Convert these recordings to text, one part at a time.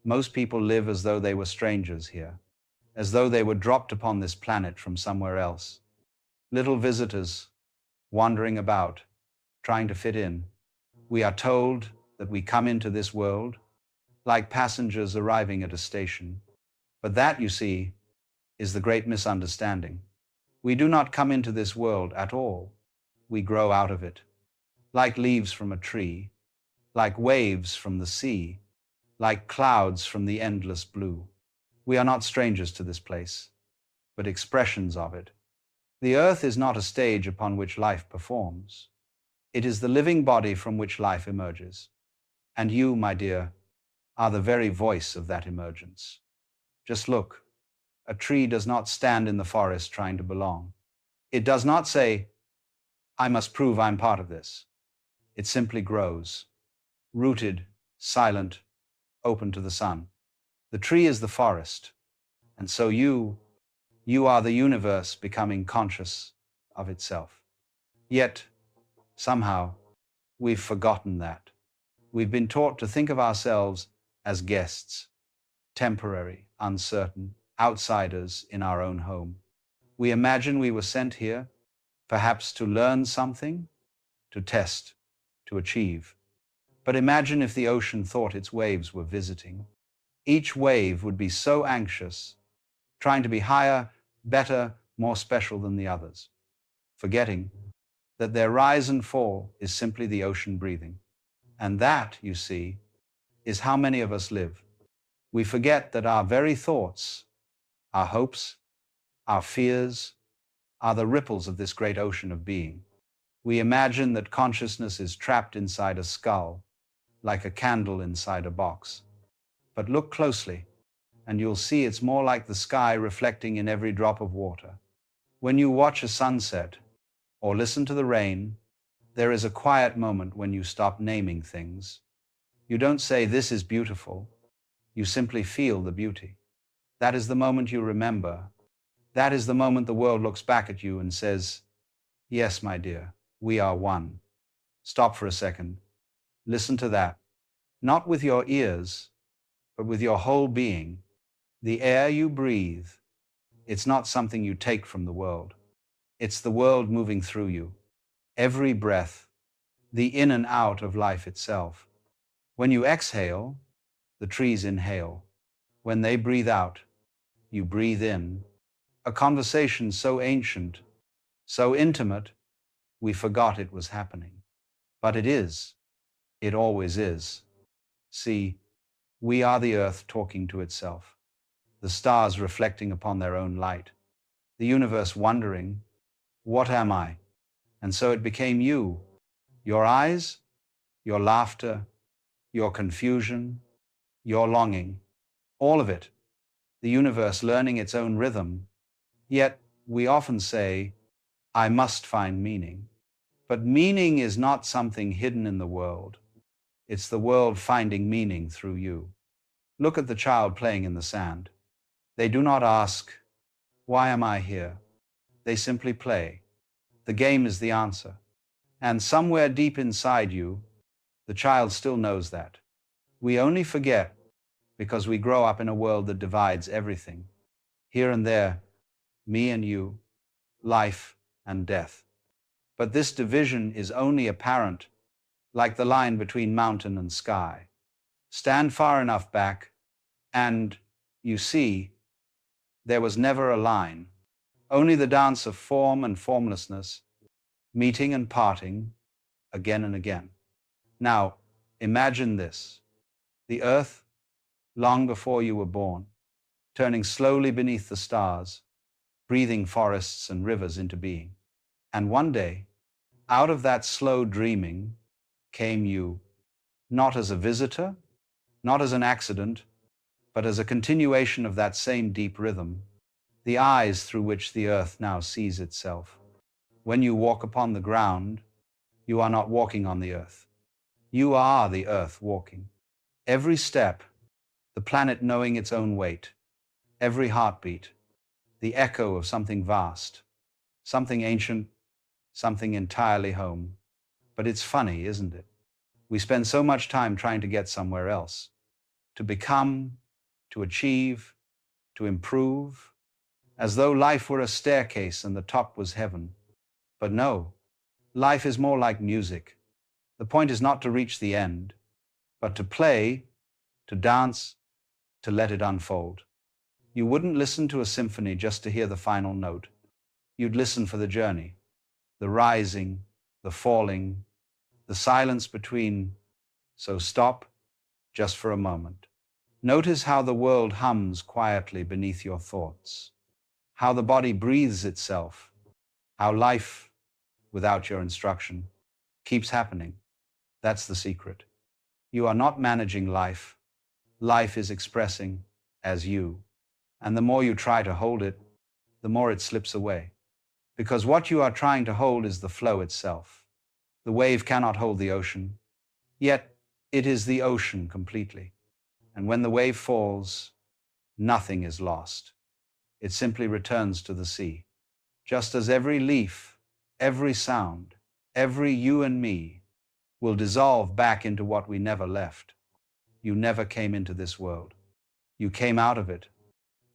Most people live as though they were strangers here, as though they were dropped upon this planet from somewhere else. Little visitors, wandering about, trying to fit in. We are told that we come into this world like passengers arriving at a station. But that, you see, is the great misunderstanding. We do not come into this world at all. We grow out of it, like leaves from a tree, like waves from the sea, like clouds from the endless blue. We are not strangers to this place, but expressions of it. The earth is not a stage upon which life performs. It is the living body from which life emerges. And you, my dear, are the very voice of that emergence. Just look. A tree does not stand in the forest trying to belong. It does not say, I must prove I'm part of this. It simply grows, rooted, silent, open to the sun. The tree is the forest, and so you are the universe becoming conscious of itself. Yet, somehow, we've forgotten that. We've been taught to think of ourselves as guests, temporary, uncertain, outsiders in our own home. We imagine we were sent here, perhaps to learn something, to test, to achieve. But imagine if the ocean thought its waves were visiting. Each wave would be so anxious, trying to be higher, better, more special than the others, forgetting that their rise and fall is simply the ocean breathing. And that, you see, is how many of us live. We forget that our very thoughts, our hopes, our fears, are the ripples of this great ocean of being. We imagine that consciousness is trapped inside a skull, like a candle inside a box. But look closely, and you'll see it's more like the sky reflecting in every drop of water. When you watch a sunset, or listen to the rain, there is a quiet moment when you stop naming things. You don't say, this is beautiful. You simply feel the beauty. That is the moment you remember. That is the moment the world looks back at you and says, yes, my dear, we are one. Stop for a second. Listen to that. Not with your ears, but with your whole being. The air you breathe, it's not something you take from the world. It's the world moving through you. Every breath, the in and out of life itself. When you exhale, the trees inhale. When they breathe out, you breathe in. A conversation so ancient, so intimate, we forgot it was happening. But it is. It always is. See, we are the earth talking to itself, the stars reflecting upon their own light, the universe wondering, what am I? And so it became you, your eyes, your laughter, your confusion, your longing, all of it, the universe learning its own rhythm. Yet we often say, I must find meaning. But meaning is not something hidden in the world. It's the world finding meaning through you. Look at the child playing in the sand. They do not ask, why am I here? They simply play. The game is the answer. And somewhere deep inside you, the child still knows that. We only forget because we grow up in a world that divides everything. Here and there, me and you, life and death. But this division is only apparent, like the line between mountain and sky. Stand far enough back, and you see, there was never a line, only the dance of form and formlessness, meeting and parting, again and again. Now, imagine this. The earth, long before you were born, turning slowly beneath the stars, breathing forests and rivers into being. And one day, out of that slow dreaming, came you, not as a visitor, not as an accident, but as a continuation of that same deep rhythm, the eyes through which the earth now sees itself. When you walk upon the ground, you are not walking on the earth. You are the earth walking. Every step, the planet knowing its own weight. Every heartbeat, the echo of something vast, something ancient, something entirely home. But it's funny, isn't it? We spend so much time trying to get somewhere else, to become, to achieve, to improve, as though life were a staircase and the top was heaven. But no, life is more like music. The point is not to reach the end, but to play, to dance, to let it unfold. You wouldn't listen to a symphony just to hear the final note. You'd listen for the journey, the rising, the falling, the silence between. So stop just for a moment. Notice how the world hums quietly beneath your thoughts, how the body breathes itself, how life, without your instruction, keeps happening. That's the secret. You are not managing life. Life is expressing as you. And the more you try to hold it, the more it slips away. Because what you are trying to hold is the flow itself. The wave cannot hold the ocean, yet it is the ocean completely. And when the wave falls, nothing is lost. It simply returns to the sea. Just as every leaf, every sound, every you and me will dissolve back into what we never left. You never came into this world. You came out of it.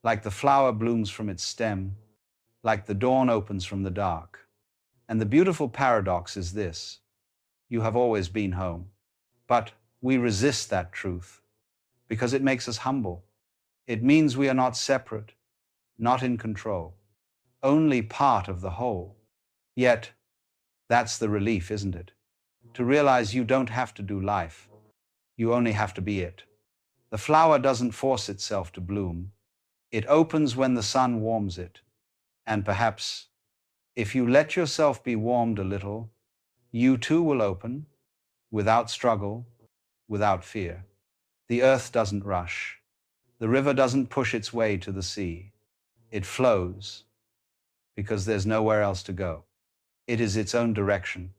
Like the flower blooms from its stem, like the dawn opens from the dark. And the beautiful paradox is this: you have always been home. But we resist that truth because it makes us humble. It means we are not separate, not in control, only part of the whole. Yet, that's the relief, isn't it? To realize you don't have to do life. You only have to be it. The flower doesn't force itself to bloom. It opens when the sun warms it. And perhaps, if you let yourself be warmed a little, you too will open, without struggle, without fear. The earth doesn't rush. The river doesn't push its way to the sea. It flows because there's nowhere else to go. It is its own direction,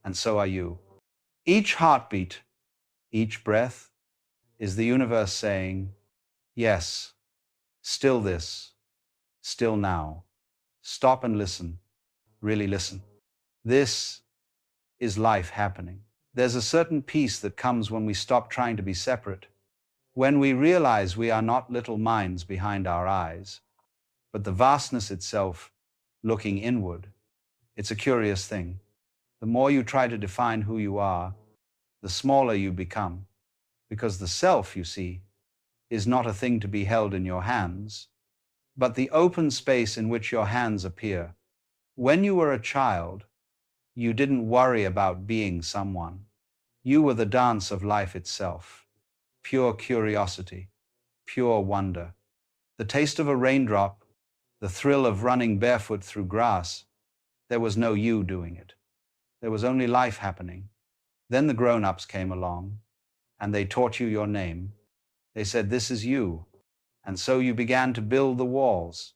and so are you. Each heartbeat, each breath, is the universe saying, yes, still this, still now. Stop and listen, really listen. This is life happening. There's a certain peace that comes when we stop trying to be separate, when we realize we are not little minds behind our eyes, but the vastness itself looking inward. It's a curious thing. The more you try to define who you are, the smaller you become, because the self, you see, is not a thing to be held in your hands, but the open space in which your hands appear. When you were a child, you didn't worry about being someone. You were the dance of life itself, pure curiosity, pure wonder. The taste of a raindrop, the thrill of running barefoot through grass. There was no you doing it. There was only life happening. Then the grown-ups came along, and they taught you your name. They said, this is you. And so you began to build the walls.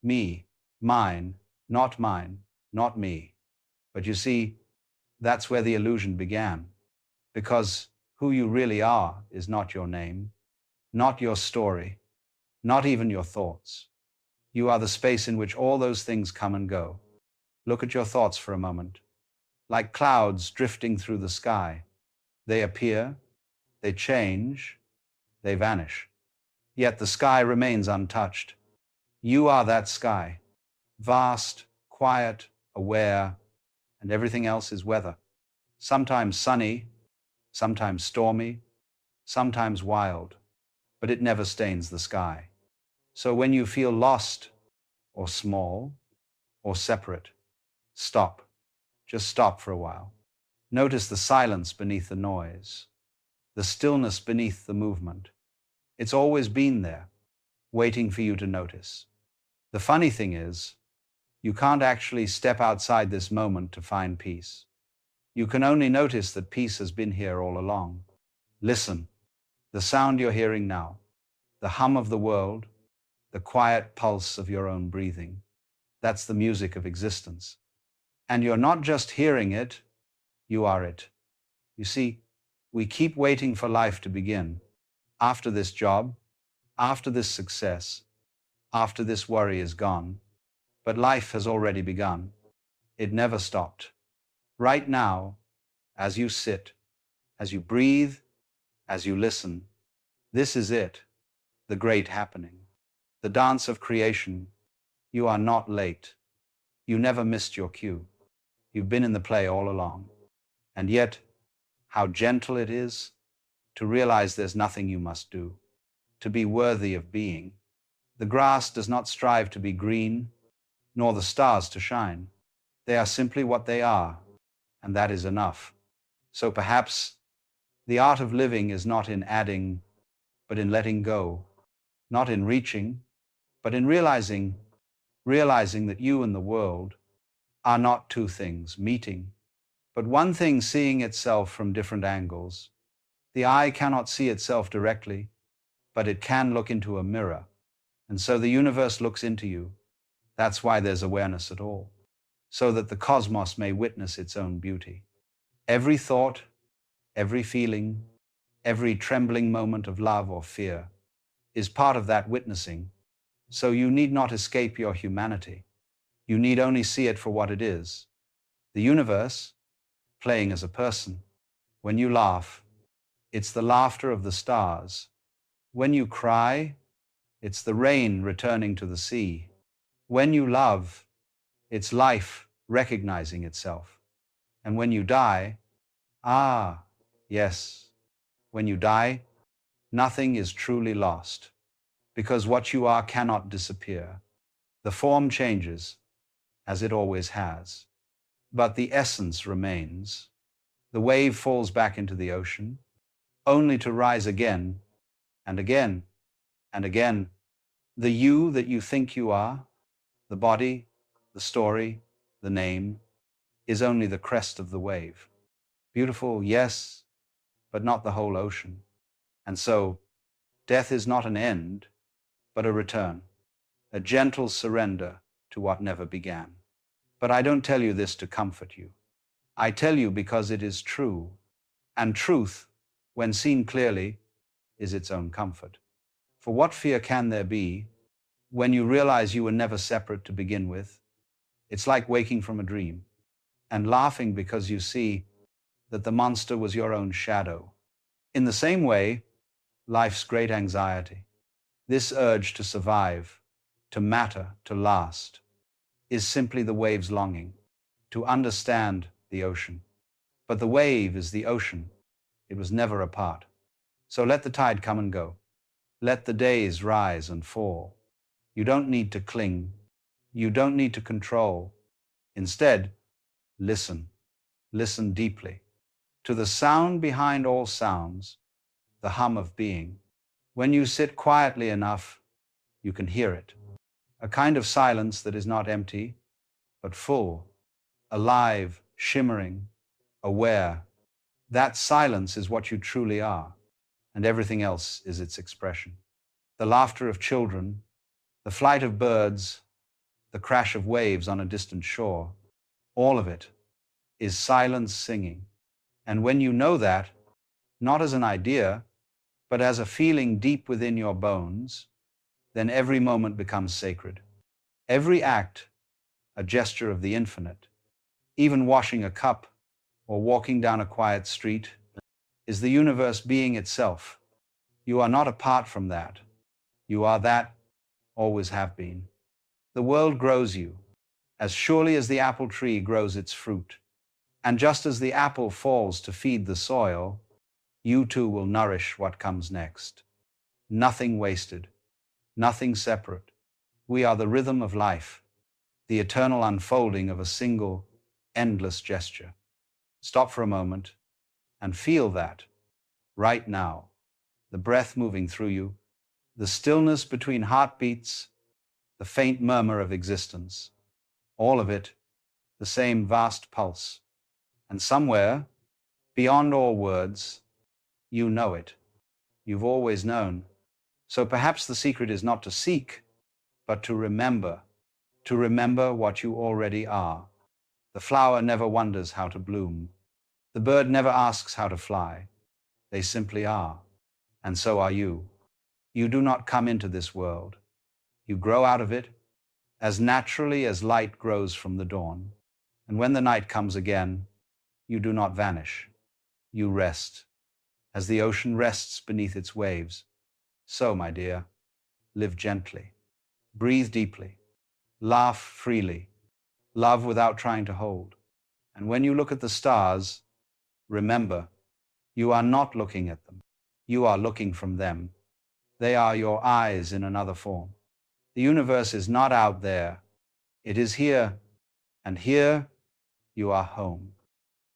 Me, mine, not me. But you see, that's where the illusion began. Because who you really are is not your name, not your story, not even your thoughts. You are the space in which all those things come and go. Look at your thoughts for a moment. Like clouds drifting through the sky. They appear, they change, they vanish. Yet the sky remains untouched. You are that sky, vast, quiet, aware, and everything else is weather. Sometimes sunny, sometimes stormy, sometimes wild, but it never stains the sky. So when you feel lost, or small, or separate, stop. Just stop for a while. Notice the silence beneath the noise, the stillness beneath the movement. It's always been there, waiting for you to notice. The funny thing is, you can't actually step outside this moment to find peace. You can only notice that peace has been here all along. Listen, the sound you're hearing now, the hum of the world, the quiet pulse of your own breathing. That's the music of existence. And you're not just hearing it, you are it. You see, we keep waiting for life to begin. After this job, after this success, after this worry is gone. But life has already begun. It never stopped. Right now, as you sit, as you breathe, as you listen, This is it, the great happening, the dance of creation. You are not late. You never missed your cue. You've been in the play all along. And yet, how gentle it is to realize there's nothing you must do to be worthy of being. The grass does not strive to be green, nor the stars to shine. They are simply what they are, and that is enough. So perhaps the art of living is not in adding, but in letting go, not in reaching, but in realizing that you and the world are not two things meeting, but one thing seeing itself from different angles. The eye cannot see itself directly, but it can look into a mirror. And so the universe looks into you. That's why there's awareness at all, so that the cosmos may witness its own beauty. Every thought, every feeling, every trembling moment of love or fear is part of that witnessing. So you need not escape your humanity. You need only see it for what it is. The universe, playing as a person. When you laugh, it's the laughter of the stars. When you cry, it's the rain returning to the sea. When you love, it's life recognizing itself. And when you die, yes, when you die, nothing is truly lost, because what you are cannot disappear. The form changes, as it always has, but the essence remains. The wave falls back into the ocean, only to rise again and again and again. The you that you think you are, the body, the story, the name, is only the crest of the wave. Beautiful, yes, but not the whole ocean. And so, death is not an end, but a return, a gentle surrender to what never began. But I don't tell you this to comfort you. I tell you because it is true, and truth, when seen clearly, is its own comfort. For what fear can there be when you realize you were never separate to begin with? It's like waking from a dream and laughing because you see that the monster was your own shadow. In the same way, life's great anxiety, this urge to survive, to matter, to last, is simply the wave's longing to understand the ocean. But the wave is the ocean. It was never apart. So let the tide come and go. Let the days rise and fall. You don't need to cling. You don't need to control. Instead, listen. Listen deeply to the sound behind all sounds, the hum of being. When you sit quietly enough, you can hear it. A kind of silence that is not empty, but full, alive, shimmering, aware. That silence is what you truly are, and everything else is its expression. The laughter of children, the flight of birds, the crash of waves on a distant shore, all of it is silence singing. And when you know that, not as an idea, but as a feeling deep within your bones, then every moment becomes sacred. Every act, a gesture of the infinite. Even washing a cup or walking down a quiet street is the universe being itself. You are not apart from that. You are that, always have been. The world grows you, as surely as the apple tree grows its fruit. And just as the apple falls to feed the soil, you too will nourish what comes next. Nothing wasted, nothing separate. We are the rhythm of life, the eternal unfolding of a single, endless gesture. Stop for a moment and feel that, right now, the breath moving through you, the stillness between heartbeats, the faint murmur of existence, all of it, the same vast pulse. And somewhere, beyond all words, you know it. You've always known. So perhaps the secret is not to seek, but to remember what you already are. The flower never wonders how to bloom. The bird never asks how to fly. They simply are. And so are you. You do not come into this world. You grow out of it as naturally as light grows from the dawn. And when the night comes again, you do not vanish. You rest, as the ocean rests beneath its waves. So, my dear, live gently, breathe deeply, laugh freely, love without trying to hold. And when you look at the stars, remember, you are not looking at them. You are looking from them. They are your eyes in another form. The universe is not out there. It is here, and here you are home.